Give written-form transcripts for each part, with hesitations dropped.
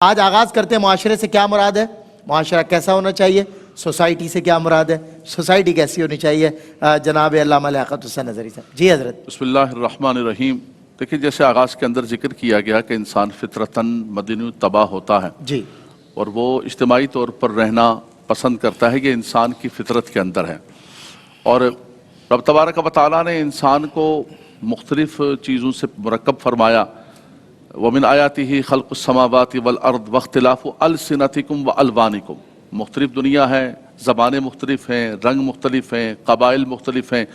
آج آغاز کرتے ہیں معاشرے سے کیا مراد ہے، معاشرہ کیسا ہونا چاہیے، سوسائٹی سے کیا مراد ہے، سوسائٹی کیسی ہونی چاہیے۔ جناب علامہ لیاقت حسین نظری صاحب۔ جی حضرت۔ بسم اللہ الرحمن الرحیم۔ دیکھیں جیسے آغاز کے اندر ذکر کیا گیا کہ انسان فطرتاً مدنی تباہ ہوتا ہے جی۔ اور وہ اجتماعی طور پر رہنا پسند کرتا ہے، یہ انسان کی فطرت کے اندر ہے۔ اور رب تبارک و تعالیٰ نے انسان کو مختلف چیزوں سے مرکب فرمایا۔ وَمِنْ آیَاتِهِ خَلْقُ السَّمَاوَاتِ وَالْأَرْضِ وَاخْتِلَافُ أَلْسِنَتِكُمْ وَأَلْوَانِكُمْ۔ مختلف دنیا ہے، زبانیں مختلف ہیں، رنگ مختلف ہیں، قبائل مختلف ہیں۔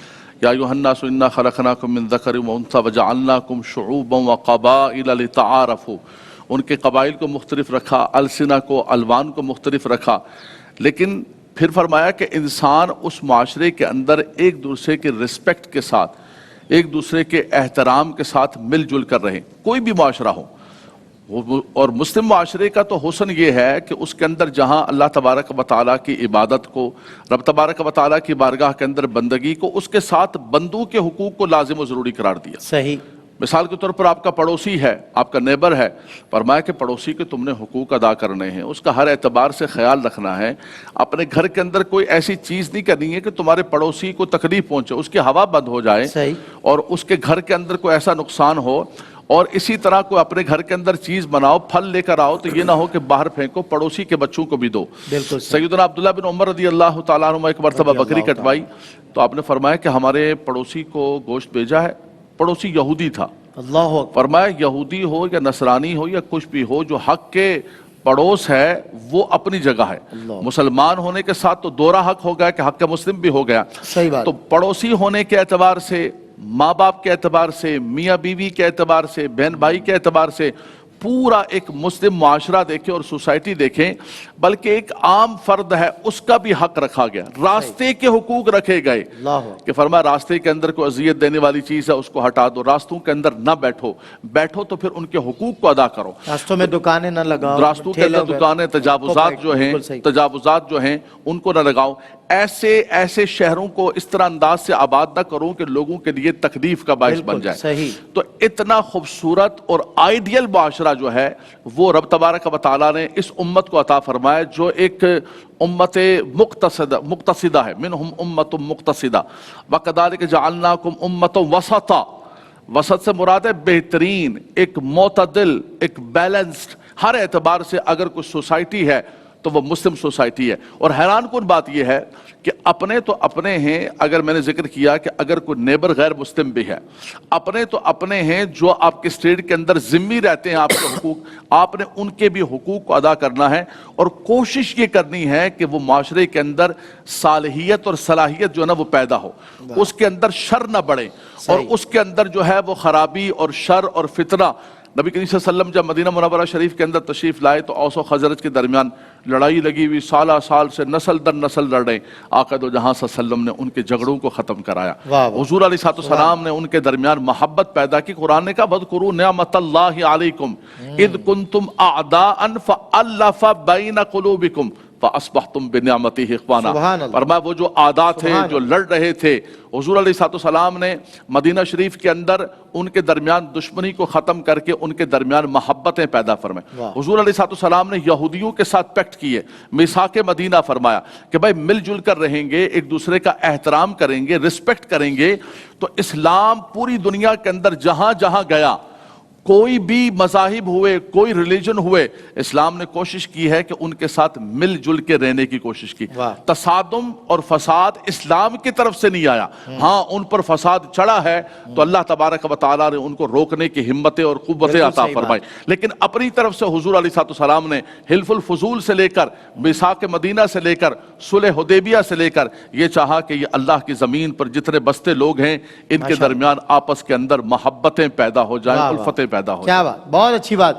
یا ایھا الناس انا خلقناکم من ذکر وانثی وجعلناکم شعوبا وقبائل لتعارفوا۔ ان کے قبائل کو مختلف رکھا، السنہ کو، الوان کو مختلف رکھا، لیکن پھر فرمایا کہ انسان اس معاشرے کے اندر ایک دوسرے کے رسپیکٹ کے ساتھ، ایک دوسرے کے احترام کے ساتھ مل جل کر رہے، کوئی بھی معاشرہ ہو۔ اور مسلم معاشرے کا تو حسن یہ ہے کہ اس کے اندر جہاں اللہ تبارک و تعالیٰ کی عبادت کو، رب تبارک و تعالیٰ کی بارگاہ کے اندر بندگی کو، اس کے ساتھ بندوں کے حقوق کو لازم و ضروری قرار دیا۔ صحیح۔ مثال کے طور پر آپ کا پڑوسی ہے، آپ کا نیبر ہے، فرمایا کہ پڑوسی کے تم نے حقوق ادا کرنے ہیں، اس کا ہر اعتبار سے خیال رکھنا ہے۔ اپنے گھر کے اندر کوئی ایسی چیز نہیں کرنی ہے کہ تمہارے پڑوسی کو تکلیف پہنچے، اس کی ہوا بند ہو جائے صحیح۔ اور اس کے گھر کے اندر کوئی ایسا نقصان ہو۔ اور اسی طرح کوئی اپنے گھر کے اندر چیز بناؤ، پھل لے کر آؤ تو یہ نہ ہو کہ باہر پھینکو، پڑوسی کے بچوں کو بھی دو۔ بالکل۔ سیدنا عبداللہ بن عمر رضی اللہ تعالیٰ عنہ ایک مرتبہ بکری کٹوائی تو آپ نے فرمایا کہ ہمارے پڑوسی کو گوشت بھیجا ہے۔ پڑوسی یہودی تھا۔ اللہ اکبر۔ فرمایا یہودی ہو یا نصرانی ہو یا کچھ بھی ہو، جو حق کے پڑوس ہے وہ اپنی جگہ ہے۔ مسلمان ہونے کے ساتھ تو دوہرا حق ہو گیا کہ حق مسلم بھی ہو گیا۔ صحیح بات۔ تو پڑوسی ہونے کے اعتبار سے، ماں باپ کے اعتبار سے، میاں بیوی کے اعتبار سے، بہن بھائی کے اعتبار سے پورا ایک مسلم معاشرہ دیکھیں اور سوسائٹی دیکھیں، بلکہ ایک عام فرد ہے اس کا بھی حق رکھا گیا، راستے کے حقوق رکھے گئے کہ فرمایا راستے کے اندر کوئی اذیت دینے والی چیز ہے اس کو ہٹا دو، راستوں کے اندر نہ بیٹھو تو پھر ان کے حقوق کو ادا کرو، راستوں میں دکانیں نہ لگاؤ، راستوں کے اندر دکانیں، تجاوزات جو ہیں ان کو نہ لگاؤ۔ ایسے شہروں کو اس طرح انداز سے آباد نہ کرو کہ لوگوں کے لیے تکلیف کا باعث بن جائے۔ صحیح۔ تو اتنا خوبصورت اور آئیڈیل معاشرہ جو ہے وہ رب تبارک و تعالیٰ نے اس امت کو عطا فرمایا، جو ایک امت مقتصدہ ہے، منہم امت مقتصدہ وَكَذَلِكَ جَعَلْنَاكُمْ أُمَّةً وَسَطًا۔ وسط سے مراد ہے بہترین، ایک معتدل، ایک بیلنسڈ، ہر اعتبار سے اگر کوئی سوسائٹی ہے تو وہ مسلم سوسائٹی ہے۔ اور حیران کن بات یہ ہے کہ اپنے تو اپنے ہیں، اگر میں نے ذکر کیا کہ اگر کوئی نیبر غیر مسلم بھی ہے، اپنے تو اپنے ہیں جو آپ کے اسٹیٹ کے اندر ذمہ رہتے ہیں، آپ کے حقوق، آپ نے ان کے بھی حقوق کو ادا کرنا ہے، اور کوشش یہ کرنی ہے کہ وہ معاشرے کے اندر صالحیت اور صلاحیت جو ہے نا وہ پیدا ہو، اس کے اندر شر نہ بڑھے، اور اس کے اندر جو ہے وہ خرابی اور شر اور فتنہ۔ نبی کریم صلی اللہ علیہ وسلم جب مدینہ منورہ شریف کے اندر تشریف لائے تو اوس و خزرج کے درمیان لڑائی لگی ہوئی، سالہ سال سے نسل در نسل لڑ رہے، آقا دو جہاں صلی اللہ علیہ وسلم نے ان کے جھگڑوں کو ختم کرایا۔ حضور علیہ السلام نے ان کے درمیان محبت پیدا کی۔ قرآن نے کہا وَاذْكُرُوا نِعْمَتَ اللَّهِ عَلَيْكُمْ إِذْ كُنْتُمْ أَعْدَاءً فَأَلَّفَ بَيْنَ قُلُوبِكُمْ فَأَصْبَحْتُمْ بِنِعْمَتِهِ إِخْوَانًا۔ فرمایا وہ جو عادات تھے، جو لڑ رہے تھے، حضور علیہ السلام نے مدینہ شریف کے اندر ان کے درمیان دشمنی کو ختم کر کے ان کے درمیان محبتیں پیدا فرمائیں۔ حضور علیہ السلام نے یہودیوں کے ساتھ پیکٹ کیے، میثاق مدینہ فرمایا کہ بھائی مل جل کر رہیں گے، ایک دوسرے کا احترام کریں گے، رسپیکٹ کریں گے۔ تو اسلام پوری دنیا کے اندر جہاں جہاں گیا، کوئی بھی مذاہب ہوئے، کوئی ریلیجن ہوئے، اسلام نے کوشش کی ہے کہ ان کے ساتھ مل جل کے رہنے کی کوشش کی۔ تصادم اور فساد اسلام کی طرف سے نہیں آیا، ہاں ان پر فساد چڑھا ہے تو اللہ تبارک و تعالیٰ نے ان کو روکنے کی ہمتیں اور قوتیں عطا فرمائی، لیکن اپنی طرف سے حضور علیہ السلام نے حلف الفضول سے لے کر، میثاق مدینہ سے لے کر، صلح حدیبیہ سے لے کر یہ چاہا کہ یہ اللہ کی زمین پر جتنے بستے لوگ ہیں ان کے درمیان آپس کے اندر محبتیں پیدا ہو جائیں، الفتیں پیدا ہو جائیں۔ کیا بات، بہت اچھی بات۔